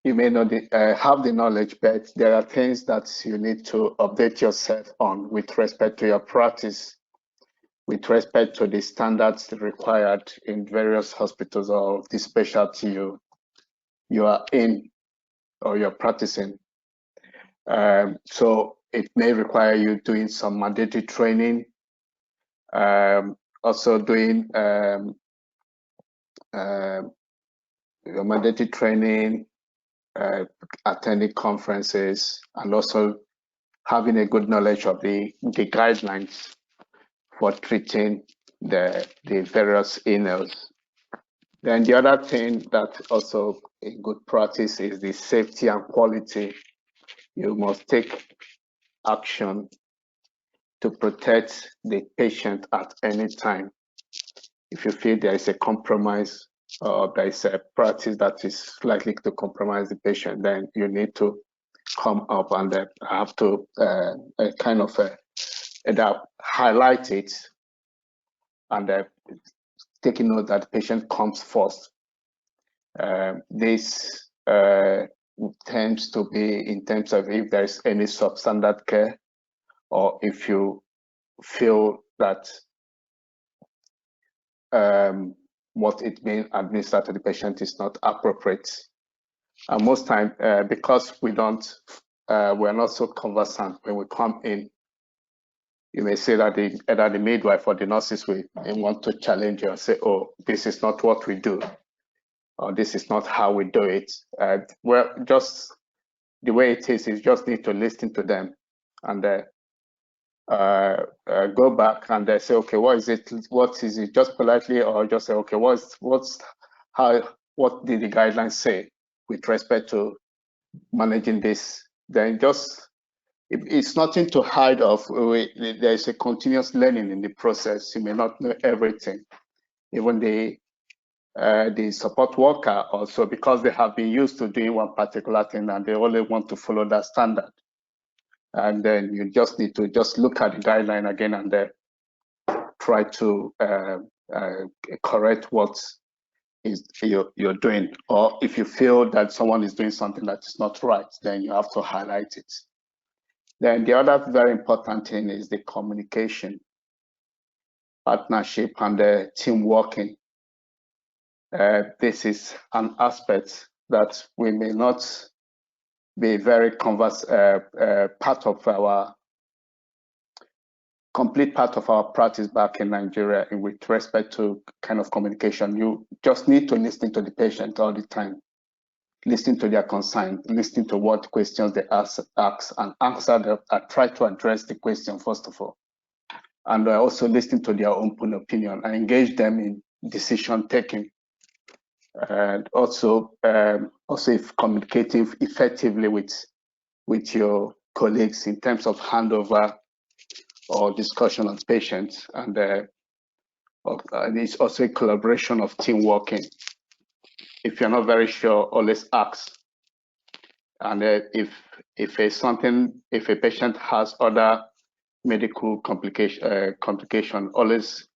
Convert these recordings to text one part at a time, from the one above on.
you may not have the knowledge, but there are things that you need to update yourself on with respect to your practice, with respect to the standards required in various hospitals or the specialty you are in or you're practicing. So it may require you doing some mandatory training, also doing your mandatory training, attending conferences, and also having a good knowledge of the guidelines for treating the various illness. Then the other thing that also a good practice is the safety and quality. You must take action to protect the patient at any time. If you feel there is a compromise or there is a practice that is likely to compromise the patient, then you need to come up and have to kind of highlight it and taking note that the patient comes first. This tends to be in terms of if there is any substandard care, or if you feel that what it being administered to the patient is not appropriate. And most time, because we're not so conversant when we come in, you may say that either the midwife or the nurses will want to challenge you and say, oh, this is not what we do, or this is not how we do it. Well, just the way it is, you just need to listen to them and go back and say, okay, what is it? What is it? Just politely, or just say, okay, what did the guidelines say with respect to managing this? Then just, it's nothing to hide of. There is a continuous learning in the process. You may not know everything. Even the support worker also, because they have been used to doing one particular thing and they only want to follow that standard. And then you just need to just look at the guideline again and then try to correct what is you're doing. Or if you feel that someone is doing something that is not right, then you have to highlight it. Then the other very important thing is the communication, partnership, and the team working. This is an aspect that we may not be very part of our complete part of our practice back in Nigeria with respect to kind of communication. You just need to listen to the patient all the time, listen to their concern, listen to what questions they ask and answer them, try to address the question first of all. And also listen to their own opinion and engage them in decision taking. And also if communicating effectively with your colleagues in terms of handover or discussion on patients, and it's also a collaboration of team working. If you're not very sure, always ask. And if a patient has other medical complication, always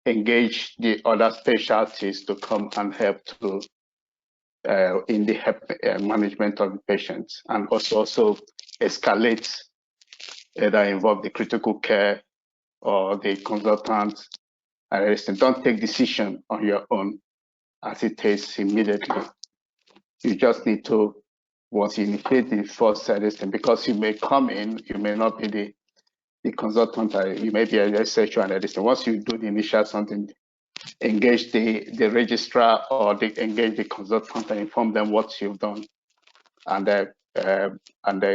engage the other specialties to come and help to in the management of the patients, and also escalate, either involve the critical care or the consultant. Don't take decision on your own as it is immediately. You just need to, once you initiate the first listing, because you may come in, you may not be the consultant, you may be a researcher and everything. Once you do the initial something, engage the registrar or engage the consultant and inform them what you've done, and then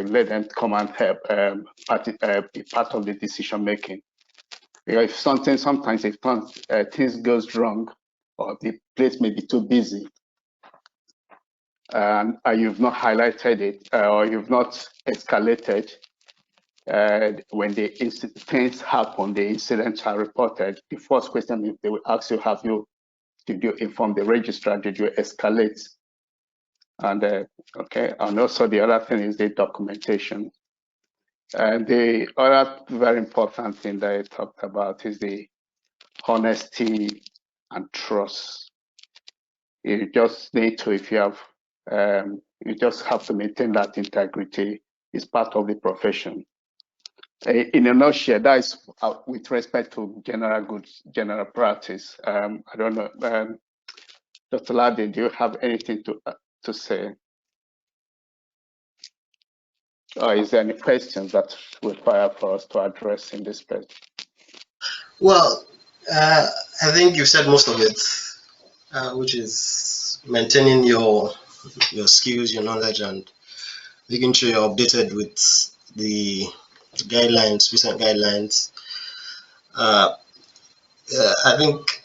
let them come and help be part of the decision making. Because if sometimes if things goes wrong, or the place may be too busy, and you've not highlighted it, or you've not escalated, when the things happen, the incidents are reported, the first question they will ask you, did you inform the registrar? Did you escalate? And okay, and also the other thing is the documentation. And the other very important thing that I talked about is the honesty and trust. You just need to, if you have You just have to maintain that integrity. It's part of the profession. In a nutshell, that is with respect to general practice. I don't know, Dr. Ladi, do you have anything to say? Or is there any questions that require for us to address in this place? Well, I think you've said most of it, which is maintaining your skills, your knowledge, and making sure you're updated with the guidelines, recent guidelines. I think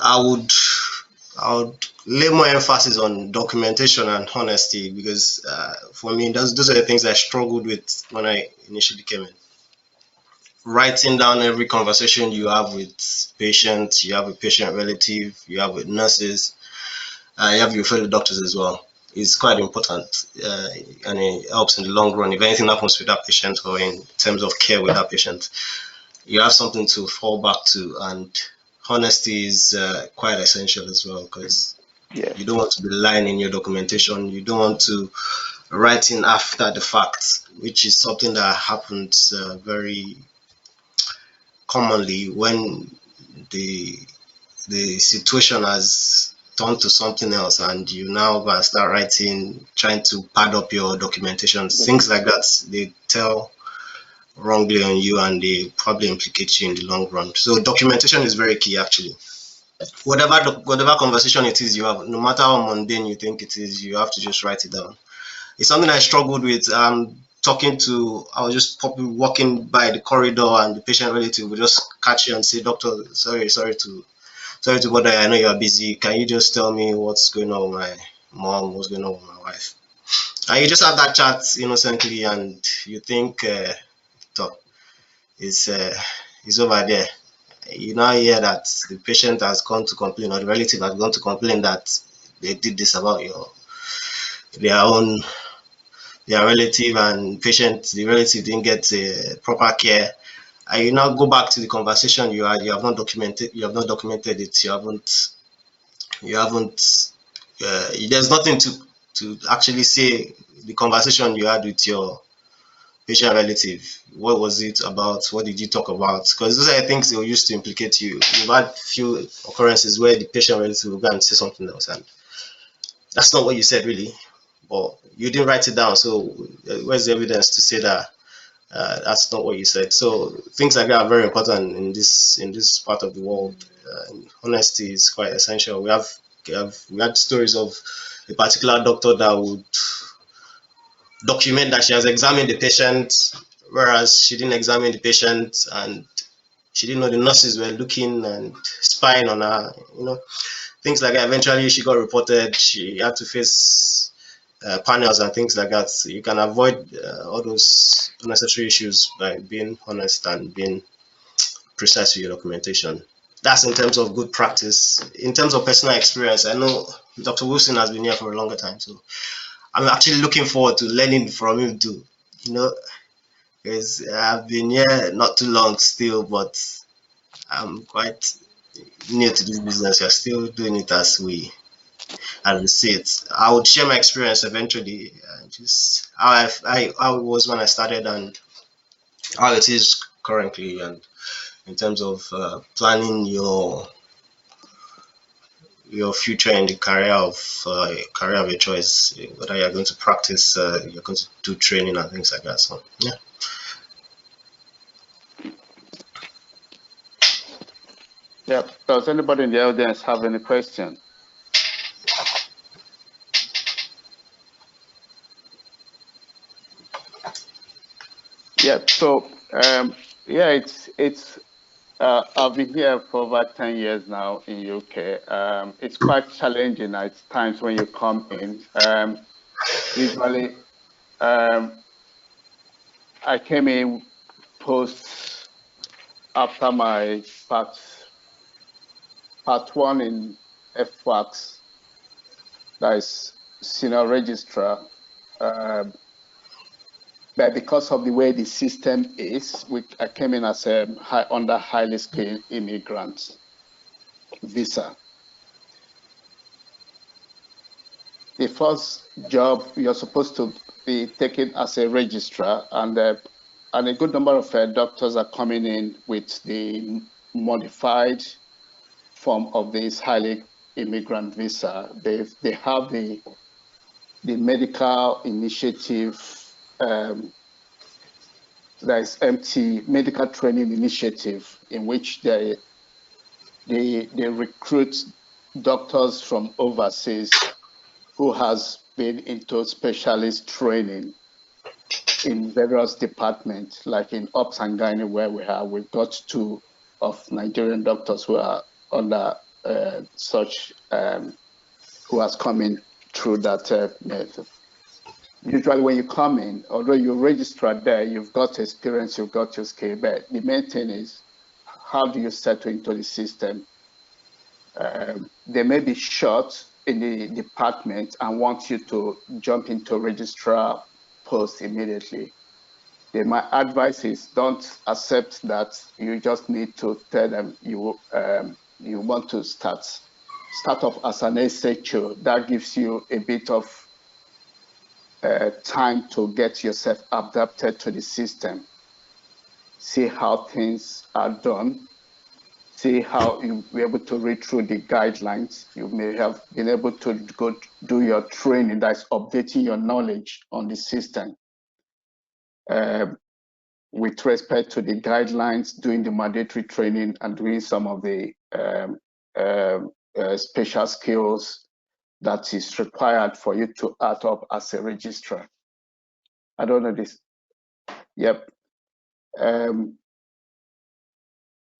I would lay more emphasis on documentation and honesty, because for me, those are the things I struggled with when I initially came in. Writing down every conversation you have with patients, you have a patient relative, you have with nurses, you have your fellow doctors as well, is quite important, and it helps in the long run. If anything happens with that patient or in terms of care with that patient, you have something to fall back to, and honesty is quite essential as well, because you don't want to be lying in your documentation. You don't want to write in after the fact, which is something that happens very commonly when the situation has turned to something else, and you now go and start writing, trying to pad up your documentation. Things like that, they tell wrongly on you, and they probably implicate you in the long run. So documentation is very key, actually. Whatever conversation it is you have, no matter how mundane you think it is, you have to just write it down. It's something I struggled with. I was just walking by the corridor, and the patient relative would just catch you and say, "Doctor, sorry to bother you. I know you are busy. Can you just tell me what's going on with my mom? What's going on with my wife?" And you just have that chat innocently, and you think, it's over there. You now hear that the patient has gone to complain, or the relative has gone to complain that they did this about their relative, and the relative didn't get proper care. And you now go back to the conversation you had. You have not documented it. There's nothing to actually say the conversation you had with your patient relative. What was it about? What did you talk about? Because those are things they'll use to implicate you. You've had few occurrences where the patient relative will go and say something else, and that's not what you said really, but you didn't write it down. So where's the evidence to say that that's not what you said? So things like that are very important in this part of the world. Honesty is quite essential. We had stories of a particular doctor that would document that she has examined the patient, whereas she didn't examine the patient, and she didn't know the nurses were looking and spying on her. Things like that. Eventually, she got reported. She had to face panels and things like that. So you can avoid all those unnecessary issues by being honest and being precise with your documentation. That's in terms of good practice. In terms of personal experience, I know Dr. Wilson has been here for a longer time, so I'm actually looking forward to learning from him too. Because I've been here not too long still, but I'm quite new to this business. We're still doing it as we see it. I would share my experience eventually, just how it was when I started and how it is currently, and in terms of planning your future in the career of your choice, whether you're going to practice, you're going to do training and things like that. So yeah. Yeah. Does anybody in the audience have any question? Yeah. So it's I've been here for over 10 years now in UK. It's quite challenging at times when you come in. Usually, I came in after my part one in FWACS, that is senior registrar. But because of the way the system is, I came in as a highly skilled immigrant visa. the first job you're supposed to be taken as a registrar, and a good number of doctors are coming in with the modified form of this highly immigrant visa. They have the medical initiative, that is MT, medical training initiative, in which they recruit doctors from overseas who has been into specialist training in various departments, like in Ops and Gynae, where we've got two of Nigerian doctors who are under such, who has come in through that method. Usually when you come in, although you register there, you've got experience, you've got your skill, but the main thing is, how do you settle into the system? They may be short in the department and want you to jump into registrar post immediately. My advice is, don't accept that. You just need to tell them you want to start off as an SHO. That gives you a bit of time to get yourself adapted to the system, see how things are done, see how you'll be able to read through the guidelines. You may have been able to go do your training, that's updating your knowledge on the system. With respect to the guidelines, doing the mandatory training and doing some of the special skills that is required for you to add up as a registrar. I don't know this. Yep.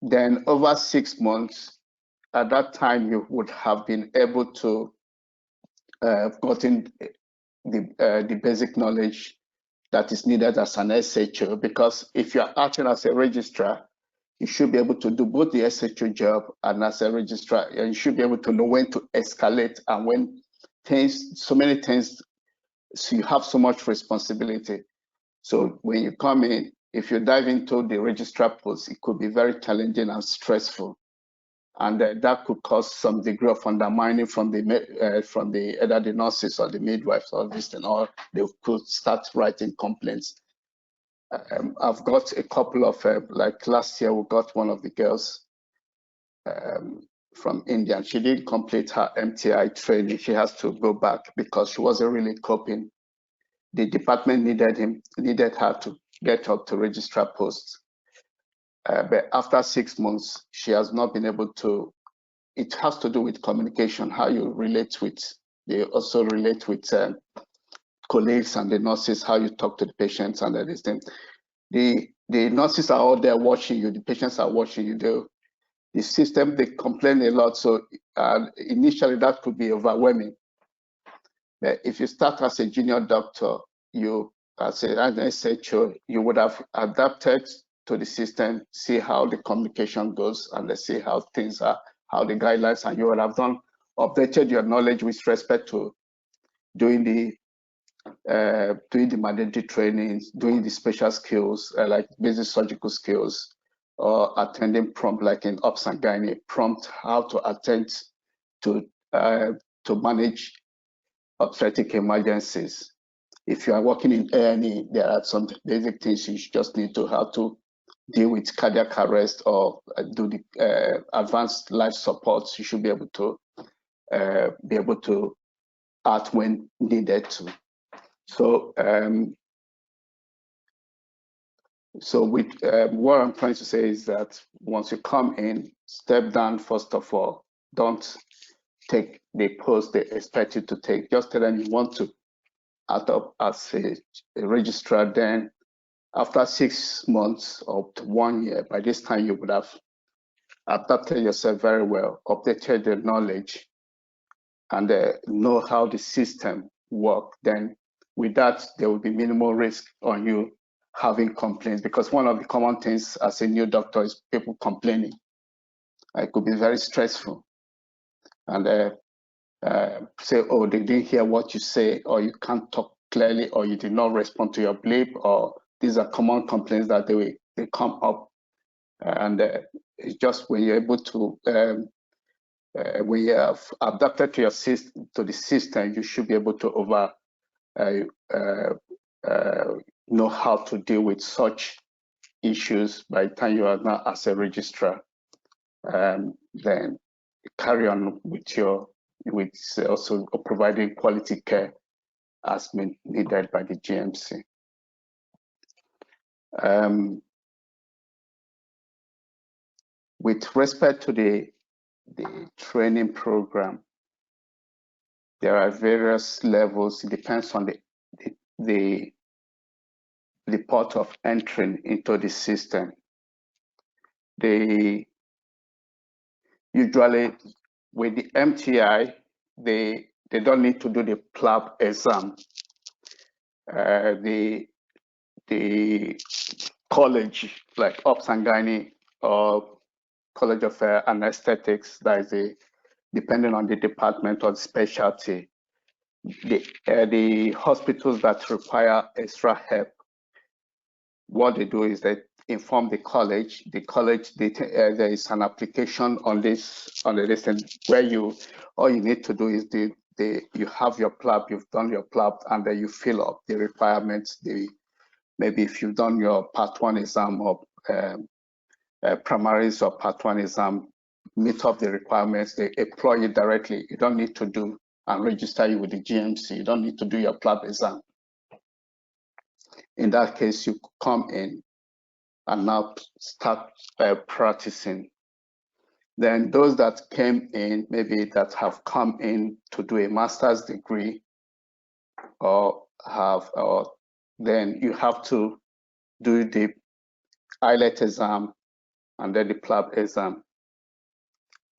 Then over 6 months, at that time, you would have been able to gotten the basic knowledge that is needed as an SHO, because if you're acting as a registrar, you should be able to do both the SHO job and as a registrar, and you should be able to know when to escalate and when so many things, so you have so much responsibility. So when you come in, if you dive into the registrar post, it could be very challenging and stressful. And that could cause some degree of undermining from the either the nurses or the midwives or this thing, or they could start writing complaints. I've got a couple of like last year we got one of the girls from India, and she didn't complete her MTI training. She has to go back because she wasn't really coping. The department needed her to get up to registrar posts. But after 6 months, she has not been able to. It has to do with communication, how you relate with. They also relate with colleagues and the nurses, how you talk to the patients and everything. The nurses are all there watching you. The patients are watching you. The system, they complain a lot. So initially that could be overwhelming. But if you start as a junior doctor, you as an SHO, you would have adapted to the system, see how the communication goes, and let's see how things are, how the guidelines, and you would have updated your knowledge with respect to doing the mandatory trainings, doing the special skills, like basic surgical skills, or attending prompt, like in Ops and Gynae, prompt how to attend to manage obstetric emergencies. If you are working in A&E, there are some basic things you just need to how to deal with cardiac arrest or do the advanced life support. You should be able to act when needed to. So, what I'm trying to say is that once you come in, step down first of all. Don't take the post they expect you to take. Just tell them you want to act up as a registrar. Then after 6 months or 1 year, by this time you would have adapted yourself very well, updated your knowledge, and know how the system works. Then with that, there will be minimal risk on you having complaints, because one of the common things as a new doctor is people complaining. It could be very stressful, and say, oh, they didn't hear what you say, or you can't talk clearly, or you did not respond to your blip, or these are common complaints that they come up, and it's just when you're able to when you have adapted to the system, you should be able to know how to deal with such issues by the time you are now as a registrar. Then carry on with also providing quality care as needed by the GMC. With respect to the training program, there are various levels. It depends on the port of entering into the system. They usually, with the MTI, they don't need to do the PLAB exam. The college like Ops and Gynae or College of Anesthetics, that is depending on the department or the specialty. The hospitals that require extra help, what they do is they inform the college. The college, there is an application on the list, where all you need to do is you have your PLAB, you've done your PLAB, and then you fill up the requirements. Maybe if you've done your Part 1 exam or primaries or Part 1 exam, meet up the requirements, they employ you directly. You don't need to do and register you with the GMC. You don't need to do your PLAB exam. In that case, you come in and now start practicing. Then those that came in, maybe that have come in to do a master's degree then you have to do the IELTS exam and then the PLAB exam.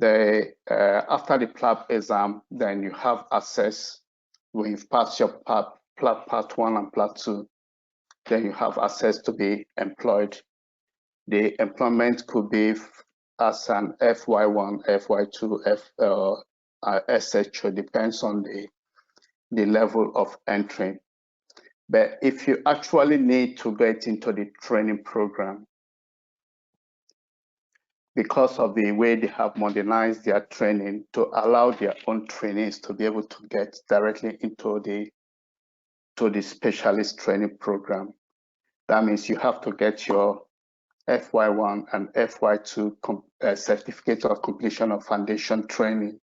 After the PLAB exam, then you have access. When you've passed your PLAB Part 1 and PLAB 2, then you have access to be employed. The employment could be as an FY1, FY2, SHO, depends on the level of entry. But if you actually need to get into the training program, because of the way they have modernized their training to allow their own trainees to be able to get directly into the specialist training program, that means you have to get your FY1 and FY2 certificate of completion of foundation training.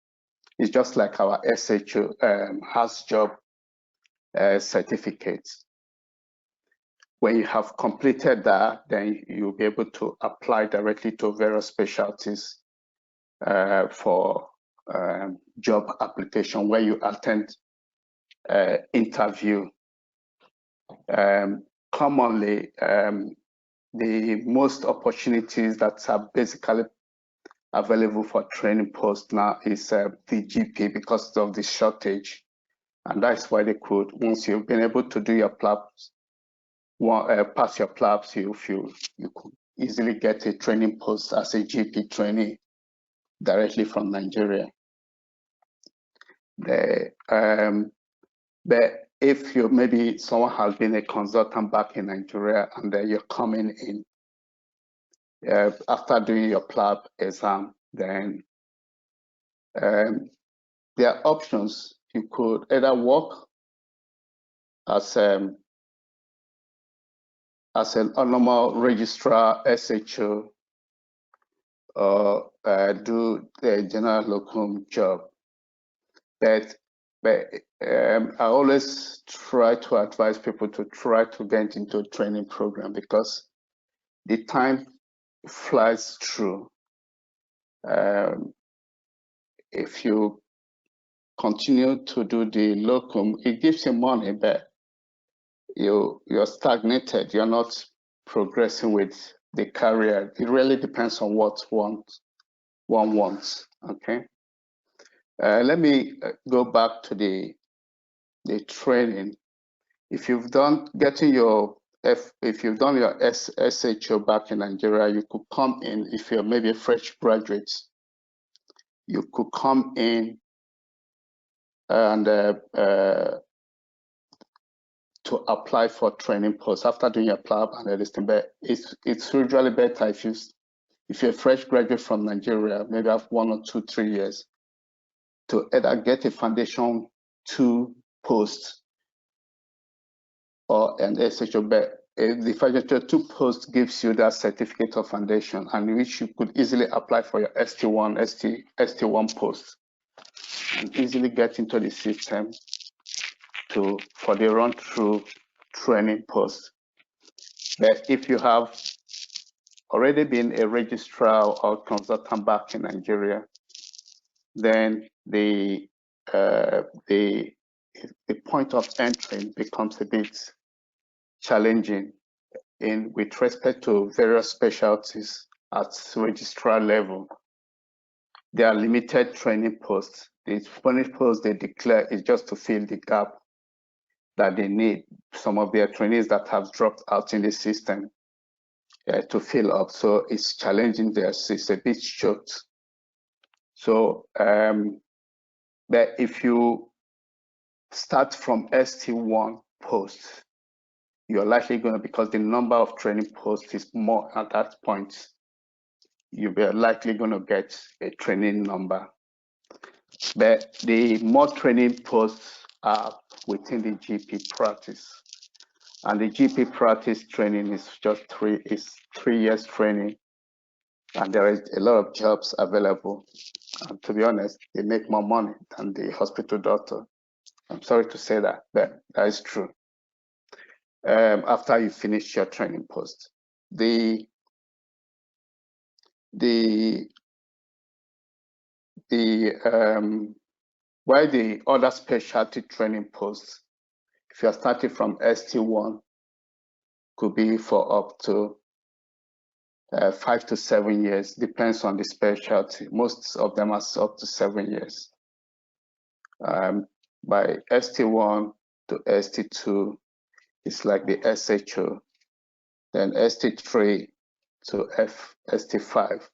It's just like our SHO has job certificates. When you have completed that, then you'll be able to apply directly to various specialties for job application, where you attend interview. Commonly, the most opportunities that are basically available for training posts now is the GP, because of the shortage. And that's why they could, once you've been able to do your PLABs, pass your PLABs, you could easily get a training post as a GP trainee directly from Nigeria. But if maybe someone has been a consultant back in Nigeria and then you're coming in after doing your PLAB exam, then there are options. You could either work as a normal registrar, SHO, or do the general locum job. But I always try to advise people to try to get into a training program, because the time flies through. If you continue to do the locum, it gives you money, but you're stagnated. You're not progressing with the career. It really depends on what one wants. Okay. Let me go back to the training. If you've done your SHO back in Nigeria, you could come in. If you're maybe a fresh graduate, you could come in and to apply for training posts after doing your PLAB and everything. But it's usually better if you're a fresh graduate from Nigeria, maybe have 1 or 2, 3 years. to either get a Foundation 2 post or an SHO. But the Foundation 2 post gives you that certificate of foundation, and which you could easily apply for your ST1, ST1 post, and easily get into the system for the run-through training post. But if you have already been a registrar or consultant back in Nigeria, then the point of entry becomes a bit challenging with respect to various specialties at registrar level. There are limited training posts. The training posts they declare is just to fill the gap that they need some of their trainees that have dropped out in the system to fill up. So it's challenging there. It's a bit short. So, but if you start from ST1 post, you're likely going to, because the number of training posts is more at that point, you're likely going to get a training number. But the more training posts are within the GP practice. And the GP practice training is just 3 years training. And there is a lot of jobs available. And to be honest, they make more money than the hospital doctor. I'm sorry to say that, but that is true. After you finish your training post, while the other specialty training posts, if you're starting from ST1, could be for up to 5 to 7 years, depends on the specialty. Most of them are up to 7 years. By ST1 to ST2, it's like the SHO. Then ST3 to ST5.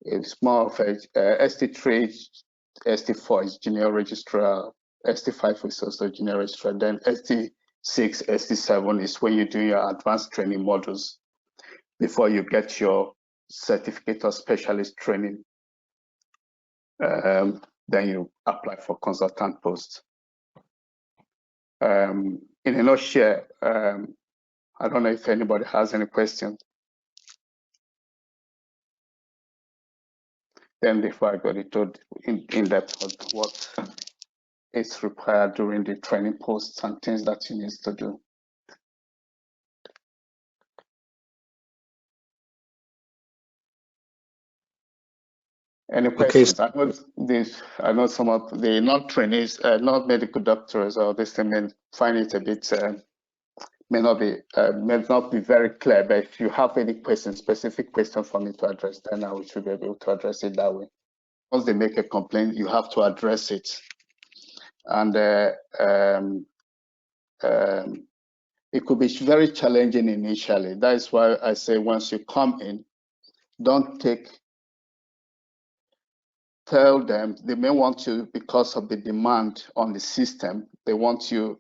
It's more of a ST3, ST4 is junior registrar, ST5 is also junior registrar. Then ST6, ST7 is when you do your advanced training modules before you get your certificate of specialist training. Then you apply for consultant post. In a nutshell, I don't know if anybody has any questions. Then before I go into in depth of what is required during the training posts and things that you need to do. Any questions? Okay. I know some of the non-trainees, not medical doctors, or this thing may find it a bit may not be very clear. But if you have any questions, specific question for me to address, then I should be able to address it that way. Once they make a complaint, you have to address it, and it could be very challenging initially. That is why I say once you come in, don't tell them. They may want you, because of the demand on the system, they want you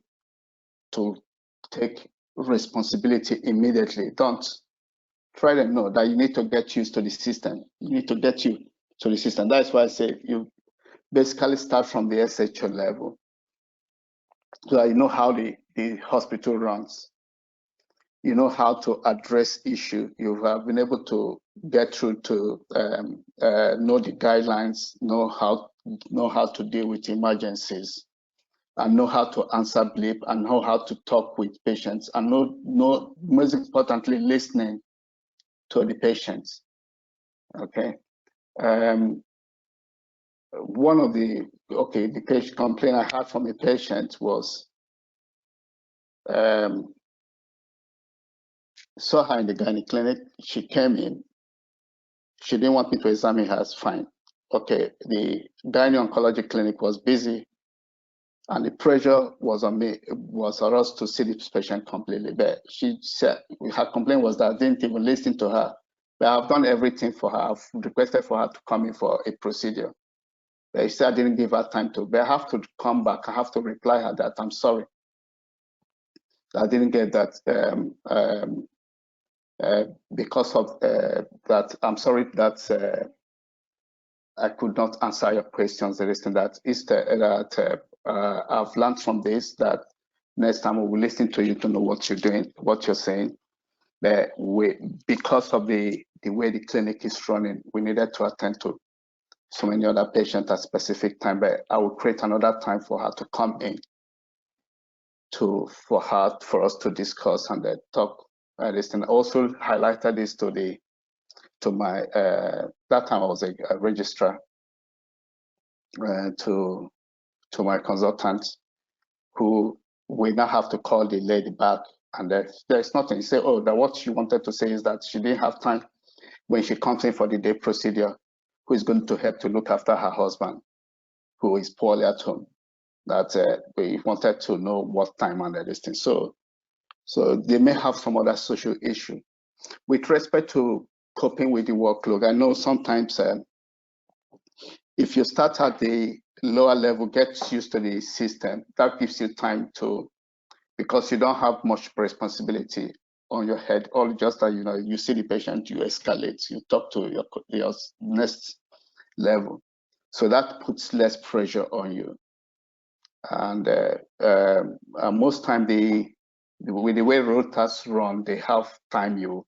to take responsibility immediately. Don't try to know that you need to get used to the system. You need to get you to the system. That's why I say you basically start from the SHO level, so that you know how the hospital runs. You know how to address issue. You have been able to get through to know the guidelines, know how to deal with emergencies, and know how to answer bleep, and know how to talk with patients, and know most importantly, listening to the patients. Okay. One of the patient complaint I had from a patient was saw her in the gynae clinic. She came in. She didn't want me to examine her. It's fine. Okay, the gynae oncology clinic was busy, and the pressure was on me, was on us to see this patient completely. But she said her complaint was that I didn't even listen to her. But I've done everything for her. I've requested for her to come in for a procedure. But she said I didn't give her time to. But I have to come back. I have to reply her that I'm sorry. I didn't get that because of that. I'm sorry that I could not answer your questions. The reason that is that I've learned from this that next time we will listen to you to know what you're doing, what you're saying. That because of the way the clinic is running, we needed to attend to so many other patients at specific time. But I will create another time for her to come in for us to discuss and talk. This and also highlighted this to my that time I was a registrar to my consultant, who we now have to call the lady back, and there's nothing. You say, oh, that what she wanted to say is that she didn't have time when she comes in for the day procedure, who is going to help to look after her husband, who is poorly at home. That we wanted to know what time and this thing. So they may have some other social issue. With respect to coping with the workload, I know sometimes if you start at the lower level, get used to the system, that gives you time to, because you don't have much responsibility on your head, or just that, you see the patient, you escalate, you talk to your next level. So that puts less pressure on you. And most time with the way rotas run, they have time you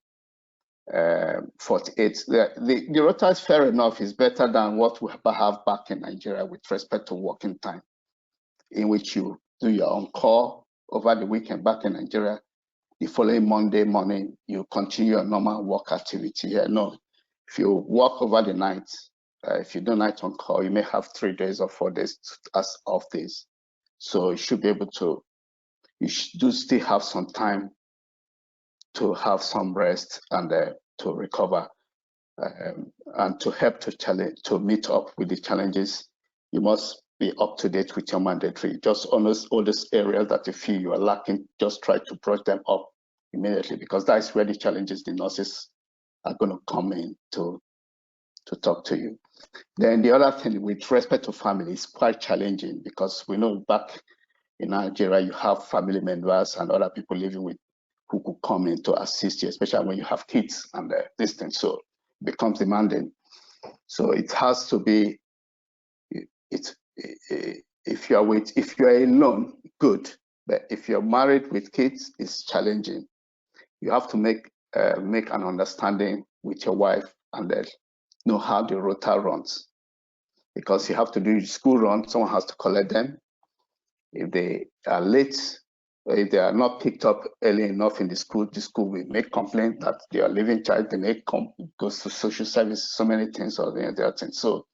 48. The rota is fair enough, is better than what we have back in Nigeria with respect to working time, in which you do your own call over the weekend. Back in Nigeria, the following Monday morning, you continue your normal work activity here. No, if you work over the night, if you do night on call, you may have 3 days or 4 days as off days. So you should be able to, do still have some time to have some rest and to recover, and to help to meet up with the challenges. You must be up to date with your mandatory. Just on all those areas that you feel you are lacking, just try to brush them up immediately, because that's where the challenges the nurses are going to come in to talk to you. Then the other thing with respect to family is quite challenging, because we know back in Nigeria, you have family members and other people living with who could come in to assist you, especially when you have kids and this thing. So it becomes demanding. So it has to be, if you're alone, good. But if you're married with kids, it's challenging. You have to make an understanding with your wife and then know how the rota runs, because you have to do your school run. Someone has to collect them. If they are late, if they are not picked up early enough in the school will make complaint that they are leaving child. They may goes to social service, so many things or the other things. So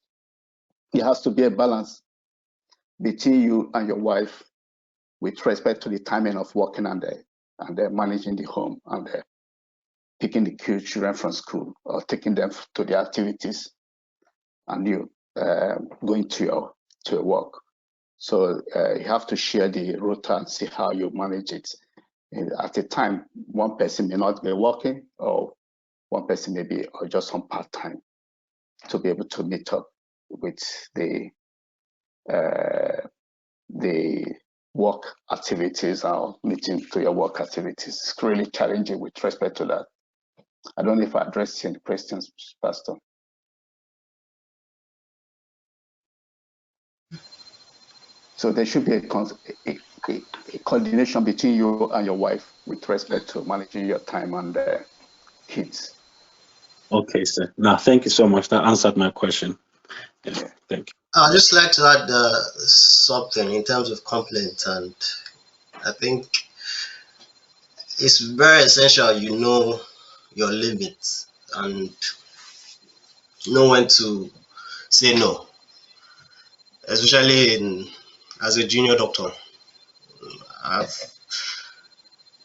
it has to be a balance between you and your wife with respect to the timing of working and managing the home and picking the children from school or taking them to the activities, and you going to your work. So you have to share the rota and see how you manage it. At a time, one person may not be working, or one person may be just on part-time, to be able to meet up with the work activities or meeting to your work activities. It's really challenging with respect to that. I don't know if I addressed any questions, Pastor. So there should be a coordination between you and your wife with respect to managing your time and kids. Okay, sir. Now, thank you so much. That answered my question. Yeah. Thank you. I'd just like to add something in terms of complaints, and I think it's very essential you know your limits and know when to say no, especially as a junior doctor.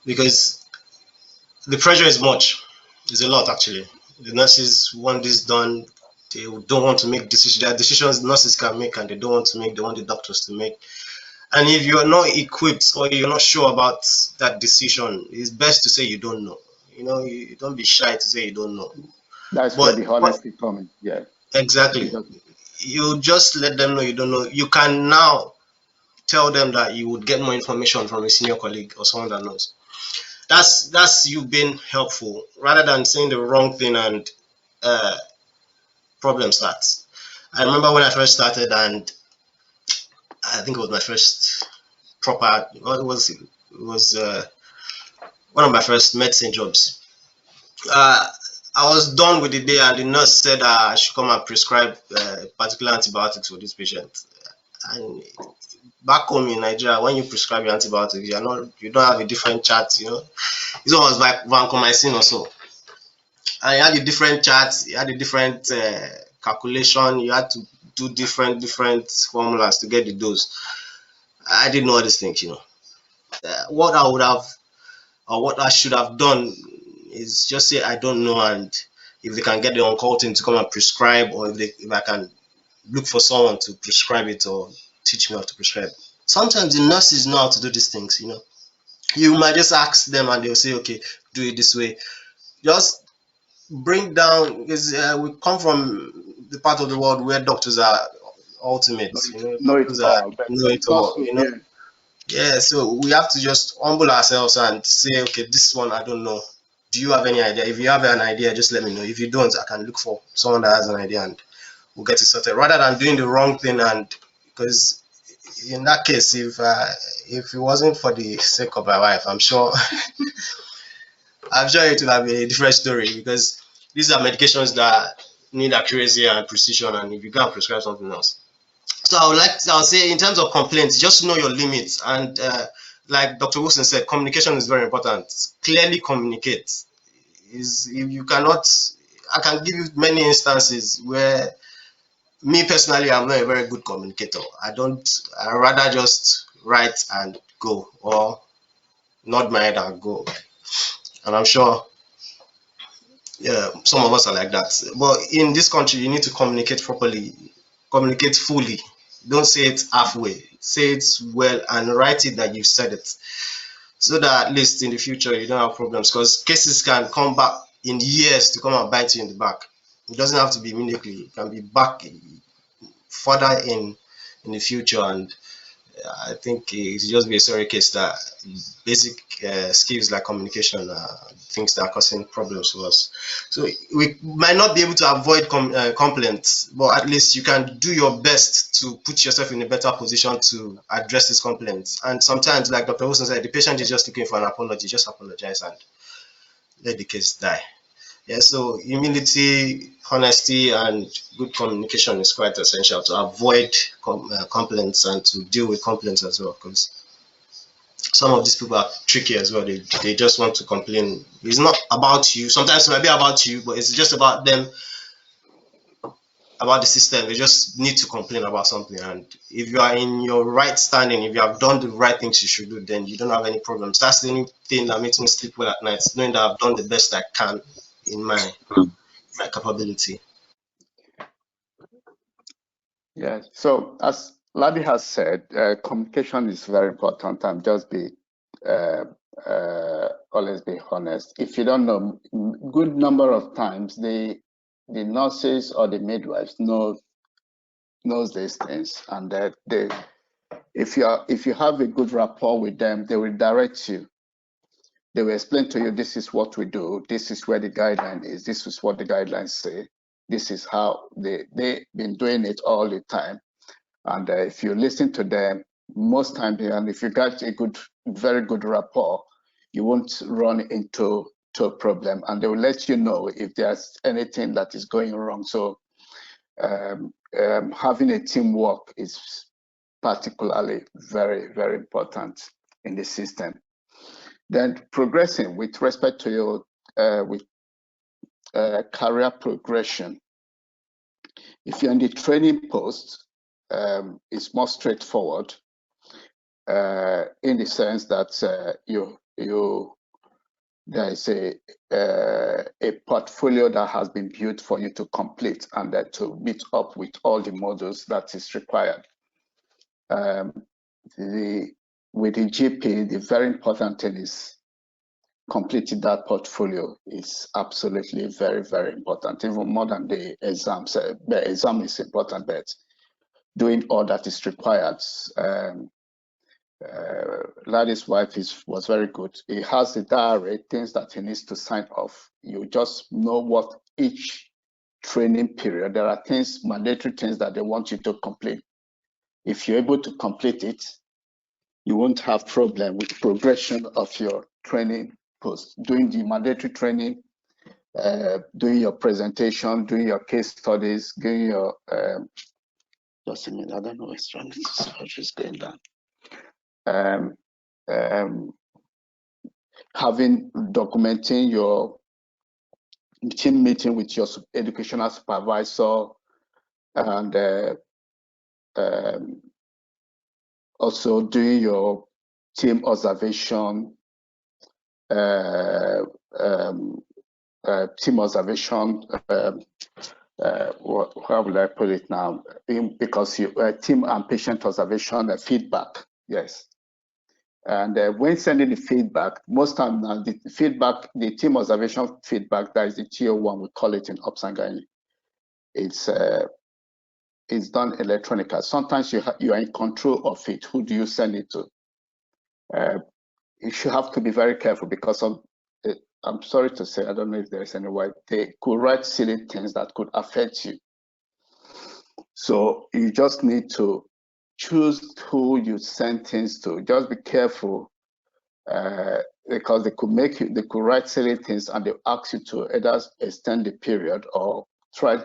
Because the pressure is much. It's a lot, actually. The nurses want this done. They don't want to make decisions. There are decisions nurses can make and they don't want to make. They want the doctors to make. And if you're not equipped or you're not sure about that decision, it's best to say you don't know. You don't be shy to say you don't know. That's where the honesty comes. Yeah. Exactly. You just let them know you don't know. You can now tell them that you would get more information from a senior colleague or someone that knows. That's you being helpful rather than saying the wrong thing and problem starts. I remember when I first started, and I think it was my first proper. Well, it was one of my first medicine jobs. I was done with the day, and the nurse said I should come and prescribe particular antibiotics for this patient. And back home in Nigeria, when you prescribe your antibiotics, you don't have a different chart. You know, this one was like vancomycin or so, and you had a different chart, you had a different calculation, you had to do different formulas to get the dose. I didn't know all these things, you know. What I would have, or what I should have done, is just say I don't know, and if they can get the on-call team to come and prescribe, or if I can look for someone to prescribe it or teach me how to prescribe. Sometimes the nurses know how to do these things, you know. You might just ask them and they'll say, okay, do it this way. Just bring down, because we come from the part of the world where doctors are ultimate, you know, know it doctors all, are know it all, you know. Yeah, so we have to just humble ourselves and say, okay, this one I don't know. Do you have any idea? If you have an idea, just let me know. If you don't, I can look for someone that has an idea and we'll get it sorted. Rather than doing the wrong thing, and because in that case, if it wasn't for the sake of my wife, I'm sure it would have been a different story, because these are medications that need accuracy and precision, and if you can't prescribe something else. So I'll say, in terms of complaints, just know your limits, and like Dr. Wilson said, communication is very important. Clearly communicate. If you cannot, I can give you many instances where me personally, I'm not a very good communicator. I rather just write and go, or nod my head and go. And I'm sure, yeah, some of us are like that. But in this country, you need to communicate properly, communicate fully. Don't say it halfway. Say it well and write it that you've said it, so that at least in the future you don't have problems. Because cases can come back in years to come and bite you in the back. It doesn't have to be immediately. It can be back further in the future, and I think it's just be a sorry case that basic skills like communication are things that are causing problems for us. So we might not be able to avoid complaints, but at least you can do your best to put yourself in a better position to address these complaints. And sometimes, like Dr. Wilson said, the patient is just looking for an apology. Just apologize and let the case die. Yeah, so humility, honesty, and good communication is quite essential to avoid complaints and to deal with complaints as well, because some of these people are tricky as well. They just want to complain. It's not about you. Sometimes it might be about you, but it's just about them, about the system. They just need to complain about something. And if you are in your right standing, if you have done the right things you should do, then you don't have any problems. That's the only thing that makes me sleep well at night, knowing that I've done the best I can in my capability. Yeah. So as Ladi has said, communication is very important, and just be always be honest. If you don't know, good number of times the nurses or the midwives knows these things, and that if you have a good rapport with them, they will direct you. They will explain to you, this is what we do, this is where the guideline is, this is what the guidelines say, this is how they've been doing it all the time. And if you listen to them, most times, and if you got a very good rapport, you won't run into a problem, and they will let you know if there's anything that is going wrong. So having a teamwork is particularly very, very important in the system. Then progressing with respect to your career progression. If you're in the training post, it's more straightforward in the sense that there is a portfolio that has been built for you to complete and that to meet up with all the modules that is required. With the GP, the very important thing is completing that portfolio is absolutely very, very important, even more than the exams. The exam is important, but doing all that is required. Ladi's wife was very good. He has a diary, things that he needs to sign off. You just know what each training period, there are things, mandatory things that they want you to complete. If you're able to complete it, you won't have problem with progression of your training post. Doing the mandatory training, doing your presentation, doing your case studies, doing your, just a minute, I don't know what's wrong, it's going down. Documenting your team meeting with your educational supervisor, and also doing your team observation, how will I put it now? Because you team and patient observation feedback, yes. And when sending the feedback, most time now the feedback, the team observation feedback, that is the TO1, we call it in Upsangani. It's done electronically. Sometimes you are in control of it. Who do you send it to? You should have to be very careful, because I'm sorry to say, I don't know if there's any way, they could write silly things that could affect you. So you just need to choose who you send things to. Just be careful, because they could write silly things and they ask you to either extend the period or try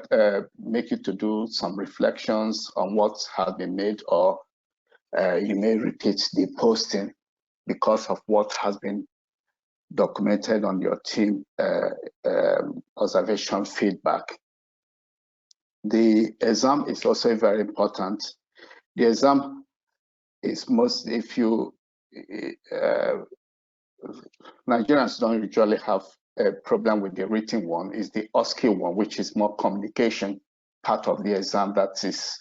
make you to do some reflections on what has been made, or you may repeat the posting because of what has been documented on your team observation feedback. The exam is also very important. The exam is most, if you, Nigerians don't usually have a problem with the written one, is the OSCE one, which is more communication part of the exam that is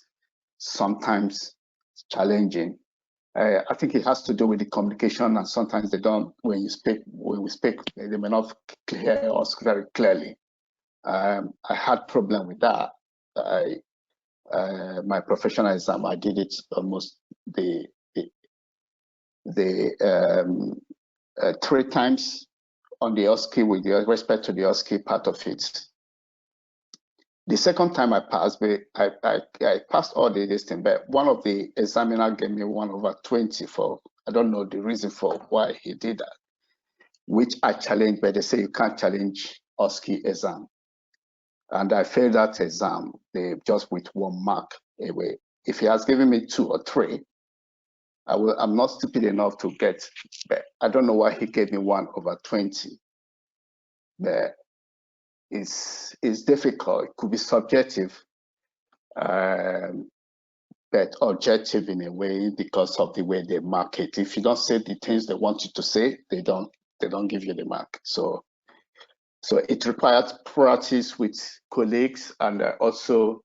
sometimes challenging. I think it has to do with the communication, and sometimes they don't, when we speak, they may not hear us very clearly. I had problem with that. My professional exam, I did it almost the 3 times on the OSCE with respect to the OSCE part of it. The second time I passed, I passed all this thing, but one of the examiner gave me 1/20 for, I don't know the reason for why he did that, which I challenged, but they say you can't challenge OSCE exam. And I failed that exam, just with 1 mark away. If he has given me 2 or 3, I'm not stupid enough to get, but I don't know why he gave me 1/20. But it's difficult. It could be subjective, but objective in a way, because of the way they mark it. If you don't say the things they want you to say, they don't give you the mark. So it requires practice with colleagues, and also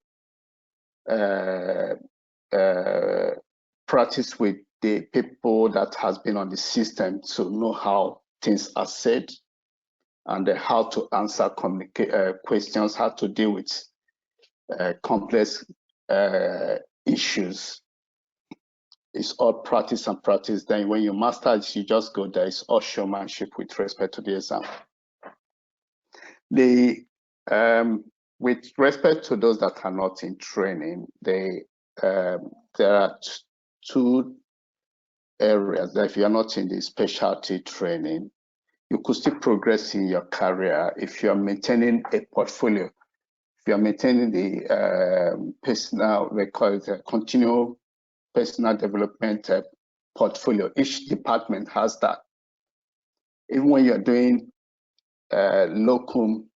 practice with the people that has been on the system to know how things are said, and how to answer questions, how to deal with complex issues. It's all practice and practice. Then when you master it, you just go there. It's all showmanship with respect to the exam. With respect to those that are not in training, there are 2 areas that if you are not in the specialty training, you could still progress in your career if you are maintaining a portfolio. If you are maintaining the personal, we call it a continual personal development portfolio. Each department has that. Even when you're doing locum,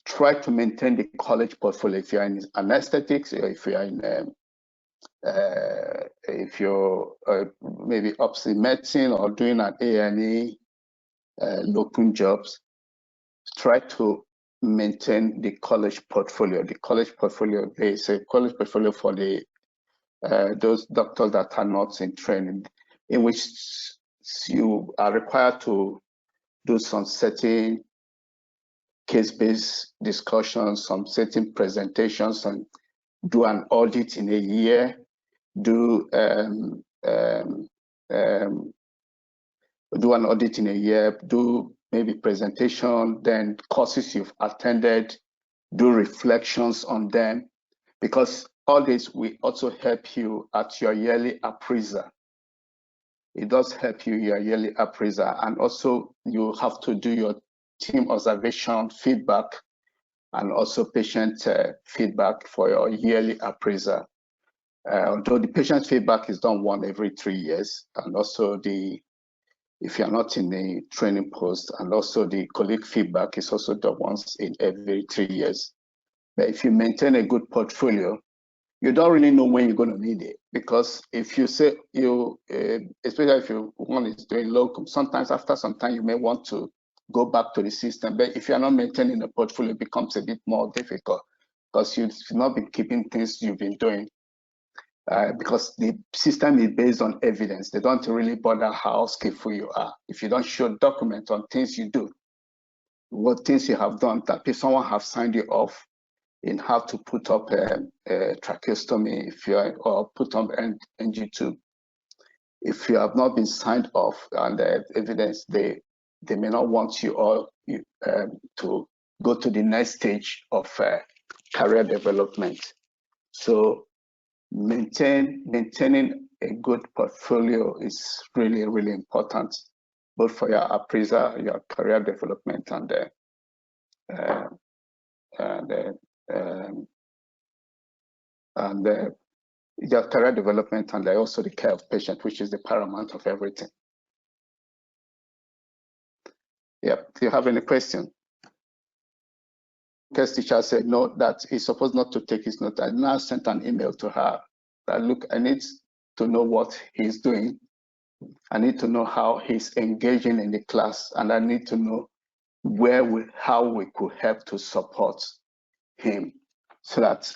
try to maintain the college portfolio. If you're in anesthetics, or if you're in if you're maybe obstetric medicine or doing an A&E locum jobs, try to maintain the college portfolio. The college portfolio, there is a college portfolio for the those doctors that are not in training, in which you are required to do some certain case-based discussions, some certain presentations, and do an audit in a year, do an audit in a year, do maybe presentation, then courses you've attended, do reflections on them, because all this will also help you at your yearly appraisal. It does help you your yearly appraisal, and also you have to do your team observation feedback and also patient feedback for your yearly appraisal. Although the patient feedback is done one every 3 years, and also if you're not in the training post, and also the colleague feedback is also done once in every 3 years. But if you maintain a good portfolio, you don't really know when you're going to need it, because if you say especially if one is doing locum, sometimes after some time you may want to go back to the system. But if you're not maintaining a portfolio, it becomes a bit more difficult, because you've not been keeping things you've been doing. Because the system is based on evidence. They don't really bother how skillful you are. If you don't show document on things you do, what things you have done, that if someone has signed you off in how to put up a tracheostomy, or put up NG2. If you have not been signed off on the evidence, they may not want you all to go to the next stage of career development. So maintaining a good portfolio is really, really important, both for your appraisal, your career development, and your career development, and also the care of patient, which is the paramount of everything. Yep. Do you have any question? Case teacher said no, that he's supposed not to take his note. I now sent an email to her that, look, I need to know what he's doing. I need to know how he's engaging in the class, and I need to know how we could help to support him so that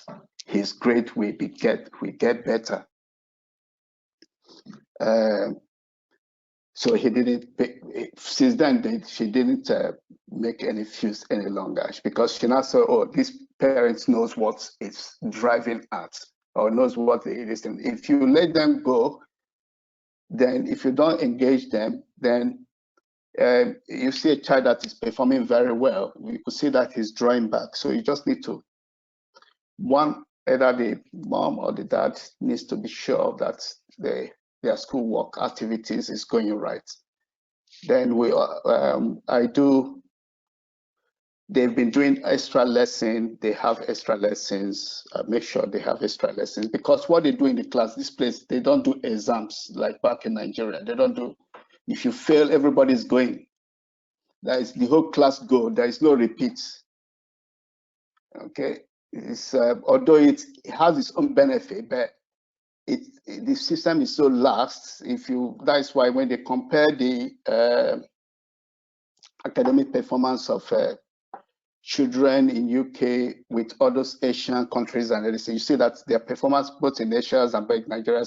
his grade will get better. So he didn't. Since then, she didn't make any fuse any longer, because she now said, "Oh, this parent knows what it's driving at, or knows what it is." And if you let them go, then if you don't engage them, then you see a child that is performing very well. You could see that he's drawing back. So you just need to, either the mom or the dad needs to be sure that their schoolwork activities is going right. Then they've been doing extra lesson. They have extra lessons. Make sure they have extra lessons, because what they do in the class, this place, they don't do exams like back in Nigeria. They don't do, if you fail, everybody's going. That is the whole class go. There is no repeats. Okay. Although it has its own benefit, but the system is so lax. That's why when they compare the academic performance of children in UK with other Asian countries and everything, you see that their performance both in Asia and in Nigeria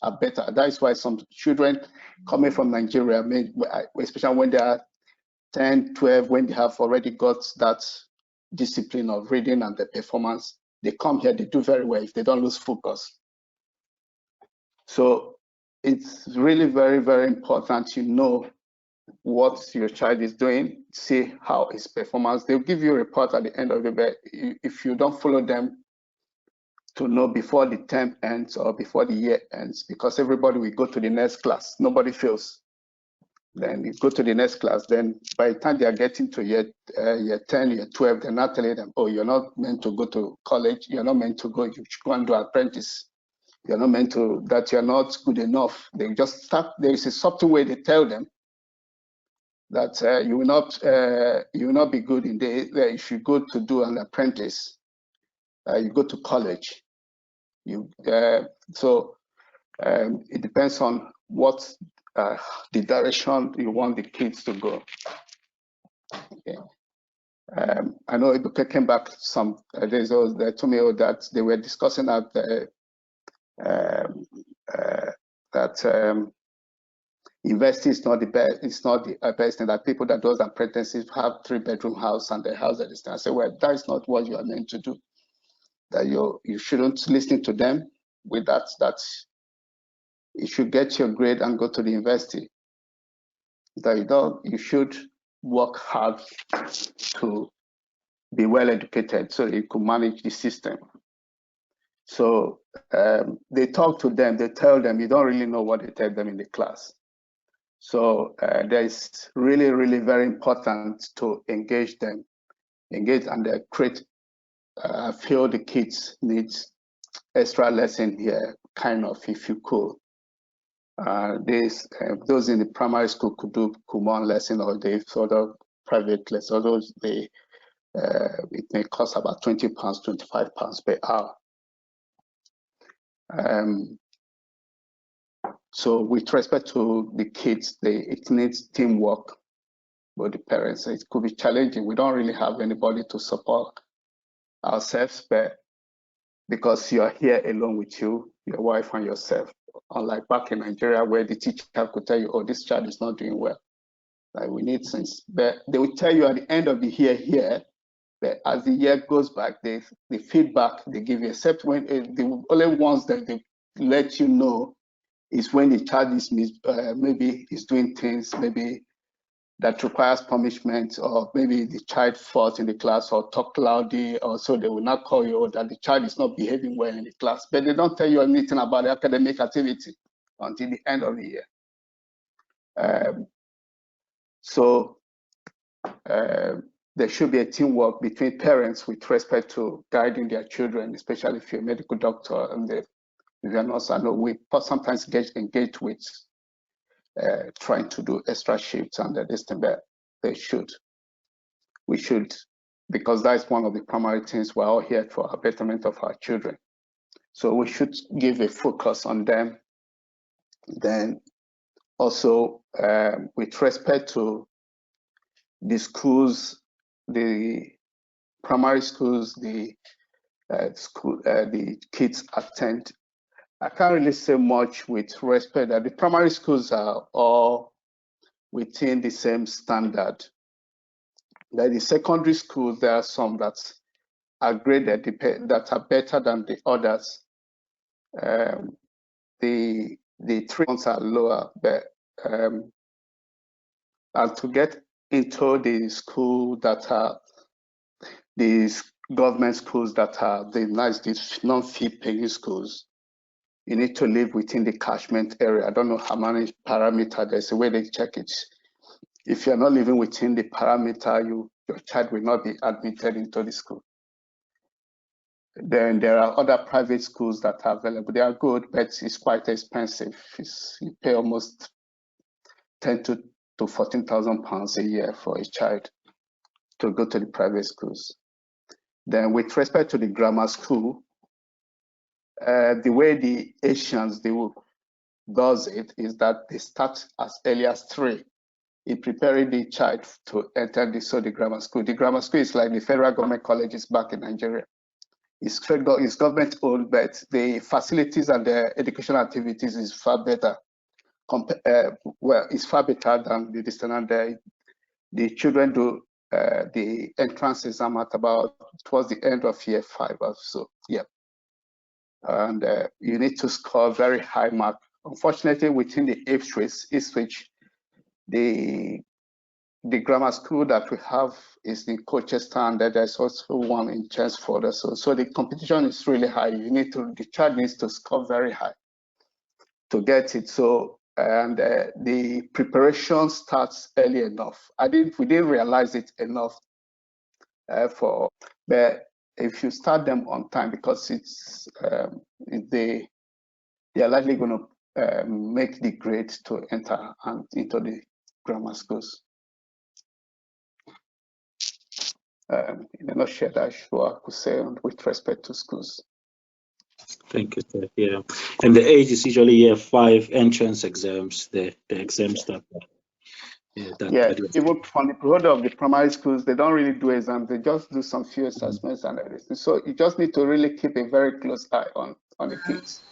are better. That is why some children coming from Nigeria, especially when they are 10, 12, when they have already got that discipline of reading and the performance, they come here, they do very well if they don't lose focus. So it's really very, very important to know what your child is doing, see how his performance. They'll give you a report at the end of the day. If you don't follow them, to know before the term ends or before the year ends, because everybody will go to the next class. Nobody fails. Then you go to the next class. Then by the time they are getting to year 10, year 12, they're not telling them, oh, you're not meant to go to college. You're not meant to go. You should go and do apprentice. You're not meant to, that you're not good enough. They just start, there is a subtle way they tell them that you will not be good in if you go to do an apprentice, you go to college. So it depends on what the direction you want the kids to go. Okay. I know Ibuka came back some days ago. They told me that they were discussing that university is not the best. It's not the best thing, that people that does apprentices have 3-bedroom house and the house that is. I say, well, that is not what you are meant to do. That you shouldn't listen to them with that. That you should get your grade and go to the university. That you should work hard to be well educated so they could manage the system. So they talk to them, they tell them, you don't really know what they tell them in the class. So it's really, really very important to engage them, and create, I feel the kids need extra lesson here, kind of, if you could. Those in the primary school could do one lesson, or they sort of private lessons, although it may cost about £20, £25 per hour. So with respect to the kids, it needs teamwork with the parents. It could be challenging. We don't really have anybody to support ourselves, but because you're here alone with you, your wife and yourself, unlike back in Nigeria where the teacher could tell you, oh, this child is not doing well. Like, we need sense. But they will tell you at the end of the year, but as the year goes back, the feedback they give you, except when the only ones that they let you know is when the child is maybe is doing things maybe that requires punishment, or maybe the child falls in the class or talk loudly, or so they will not call you that the child is not behaving well in the class. But they don't tell you anything about the academic activity until the end of the year. There should be a teamwork between parents with respect to guiding their children, especially if you're a medical doctor and if you're not. I know we sometimes get engaged with trying to do extra shifts and this thing, but we should, because that's one of the primary things we're all here for, a betterment of our children. So we should give a focus on them. Then also with respect to the schools, the primary schools, the kids attend, I can't really say much with respect that the primary schools are all within the same standard. Like the secondary schools, there are some that are graded that are better than the others. The 3 months are lower, but and to get into the school that are these government schools that are these non-fee paying schools, you need to live within the catchment area. I don't know how many parameters. There's a way they check it. If you're not living within the parameter, your child will not be admitted into the school. Then there are other private schools that are available. They are good, but it's quite expensive. You pay almost 10 to 14,000 pounds a year for a child to go to the private schools. Then with respect to the grammar school, the way the Asians does it is that they start as early as 3 in preparing the child to enter the grammar school. The grammar school is like the federal government colleges back in Nigeria. It's government owned, but the facilities and the educational activities is far better. It's far better than the distance. The children do the entrance exam at about towards the end of year 5 or so. Yeah, and you need to score very high mark. Unfortunately, within the Ipswich, the grammar school that we have is in Colchester, and there's also one in Chelmsford. So the competition is really high. The child needs to score very high to get it. So, and the preparation starts early enough. We didn't realize it enough but if you start them on time, because they are likely going to make the grade to enter into the grammar schools. In a nutshell, that's what I could say with respect to schools. Thank you, sir. Yeah, and the age is usually year 5 entrance exams. The exams that. Even from the period of the primary schools, they don't really do exams. They just do some few assessments and everything. So you just need to really keep a very close eye on the kids.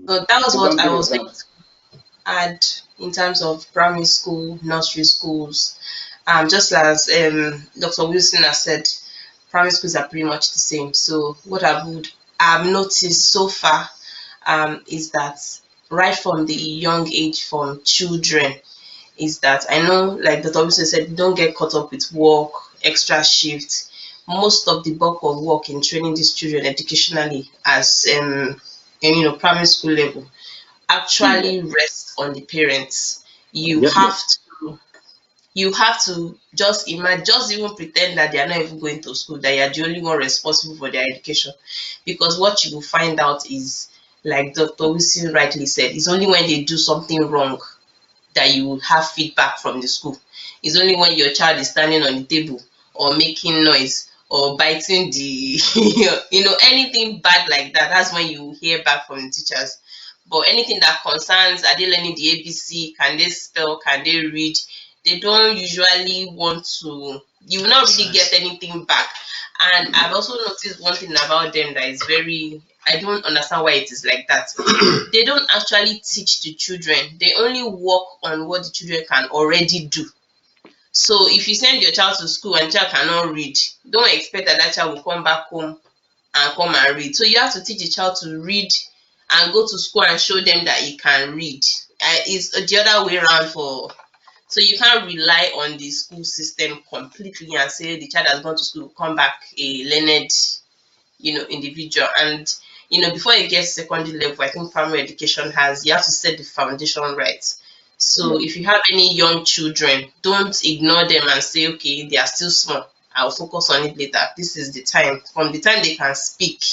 So that was what I was going to add in terms of primary school, nursery schools. Just as Dr. Wilson has said, primary schools are pretty much the same. So what I've noticed so far is that right from the young age, from children, is that I know, like Dr. Wilson said, don't get caught up with work, extra shifts. Most of the bulk of work in training these children educationally as in primary school level actually rests on the parents. You have to just imagine, just even pretend that they are not even going to school, that you are the only one responsible for their education. Because what you will find out is, like Dr. Wilson rightly said, it's only when they do something wrong that you will have feedback from the school. It's only when your child is standing on the table or making noise or biting the anything bad like that, that's when you hear back from the teachers. But anything that concerns, are they learning the ABC, can they spell, can they read, they don't usually want to, you will not really get anything back. And I've also noticed one thing about them that is very, I don't understand why it is like that. They don't actually teach the children. They only work on what the children can already do. So if you send your child to school and the child cannot read, don't expect that that child will come back home and come and read. So you have to teach the child to read and go to school and show them that he can read. It's the other way around so you can't rely on the school system completely and say the child has gone to school, come back a learned, individual. And before you get secondary level, I think primary education you have to set the foundation right. So if you have any young children, don't ignore them and say, okay, they are still small, I'll focus on it later. This is the time. From the time they can speak,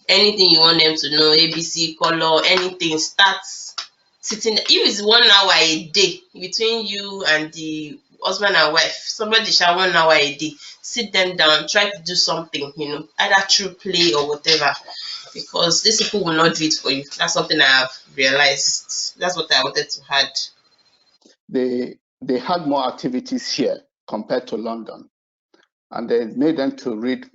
anything you want them to know, ABC, color, anything, starts sitting. If it's 1 hour a day between you and the husband and wife, somebody shall 1 hour a day, sit them down, try to do something, either through play or whatever, because these people will not do it for you. That's something I have realized. That's what I wanted to add. They had more activities here compared to London, and they made them to read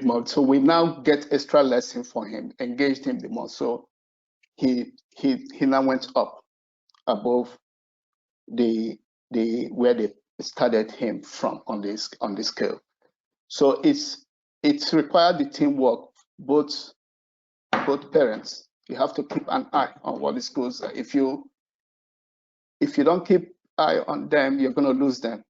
more. So we now get extra lesson for him, engaged him the more. So he now went up above the where they started him from on this scale. So it's required the teamwork, both parents. You have to keep an eye on what the schools. If you don't keep eye on them, you're going to lose them.